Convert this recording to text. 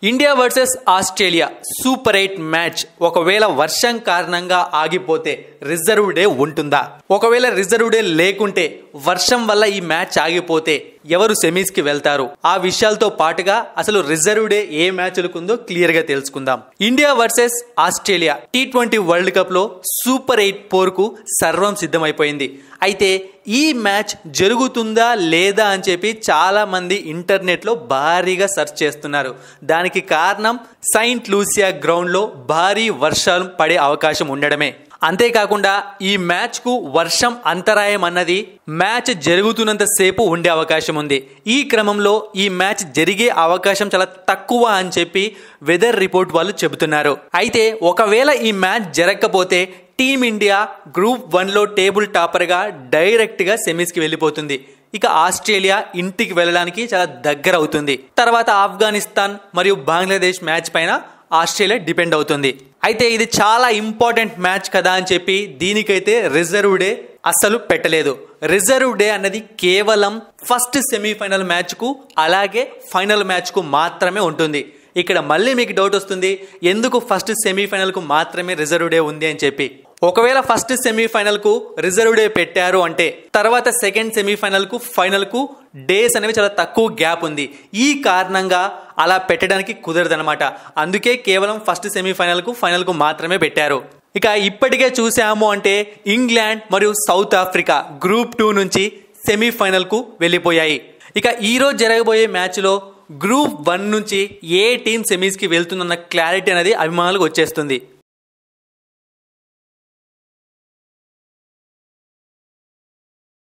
India versus Australia super 8 match ఒకవేళ వర్షం కారణంగా ఆగిపోతే రిజర్వ్ డే ఉంటుందా? ఒకవేళ రిజర్వ్ డే లేకుంటే వర్షం వల్ల ఈ మ్యాచ్ ఆగిపోతే ఎవరు సెమీస్ కి వెళ్తారు? ఆ విషయాలతో పాటుగా అసలు రిజర్వ్ డే ఏ మ్యాచ్లకు ఉందో క్లియర్ గా తెలుసుకుందాం. India versus Australia T20 world cup లో సూపర్ 8 పోరుకు సర్వం సిద్ధమైపోయింది. అయితే ఈ మ్యాచ్ జరుగుతుందా లేదా అని చెప్పి చాలా మంది ఇంటర్నెట్ లో భారీగా సెర్చ్ చేస్తున్నారు. దానికి కారణం సెయింట్ లూసియా గ్రౌండ్ లో భారీ వర్షాలు పడే అవకాశం ఉండడమే. అంతేకాకుండా ఈ మ్యాచ్ కు వర్షం అంతరాయం అన్నది మ్యాచ్ జరుగుతున్నంత సేపు ఉండే అవకాశం ఉంది. ఈ క్రమంలో ఈ మ్యాచ్ జరిగే అవకాశం చాలా తక్కువ అని చెప్పి వెదర్ రిపోర్ట్ వాళ్ళు చెబుతున్నారు. అయితే ఒకవేళ ఈ మ్యాచ్ జరగకపోతే టీమిండియా గ్రూప్ 1 లో టేబుల్ టాపర్ గా డైరెక్ట్ గా సెమీస్ కి వెళ్ళిపోతుంది. ఇక ఆస్ట్రేలియా ఇంటికి వెళ్ళడానికి చాలా దగ్గర అవుతుంది. తర్వాత ఆఫ్ఘనిస్తాన్ మరియు బంగ్లాదేశ్ మ్యాచ్ పైన ఆస్ట్రేలియా డిపెండ్ అవుతుంది. అయితే ఇది చాలా ఇంపార్టెంట్ మ్యాచ్ కదా అని చెప్పి దీనికైతే రిజర్వ్ డే అస్సలు పెట్టలేదు. రిజర్వ్ డే అన్నది కేవలం ఫస్ట్ సెమీఫైనల్ మ్యాచ్ కు అలాగే ఫైనల్ మ్యాచ్ కు మాత్రమే ఉంటుంది. ఇక్కడ మళ్ళీ మీకు డౌట్ వస్తుంది, ఎందుకు ఫస్ట్ సెమీఫైనల్ కు మాత్రమే రిజర్వ్ డే ఉంది అని చెప్పి. ఒకవేళ ఫస్ట్ సెమీఫైనల్ కు రిజర్వ్ డే పెట్టారు అంటే తర్వాత సెకండ్ సెమీఫైనల్ కు ఫైనల్ కు డేస్ అనేవి చాలా తక్కువ గ్యాప్ ఉంది. ఈ కారణంగా అలా పెట్టడానికి కుదరదనమాట. అందుకే కేవలం ఫస్ట్ సెమీఫైనల్ కు ఫైనల్ కు మాత్రమే పెట్టారు. ఇక ఇప్పటికే చూసాము అంటే ఇంగ్లాండ్ మరియు సౌత్ ఆఫ్రికా గ్రూప్ 2 నుంచి సెమీఫైనల్ కు వెళ్ళిపోయాయి. ఇక ఈ రోజు జరగబోయే మ్యాచ్ లో గ్రూప్ 1 నుంచి ఏ టీం సెమీస్ కి వెళ్తుందన్న క్లారిటీ అనేది అభిమానులకు వచ్చేస్తుంది.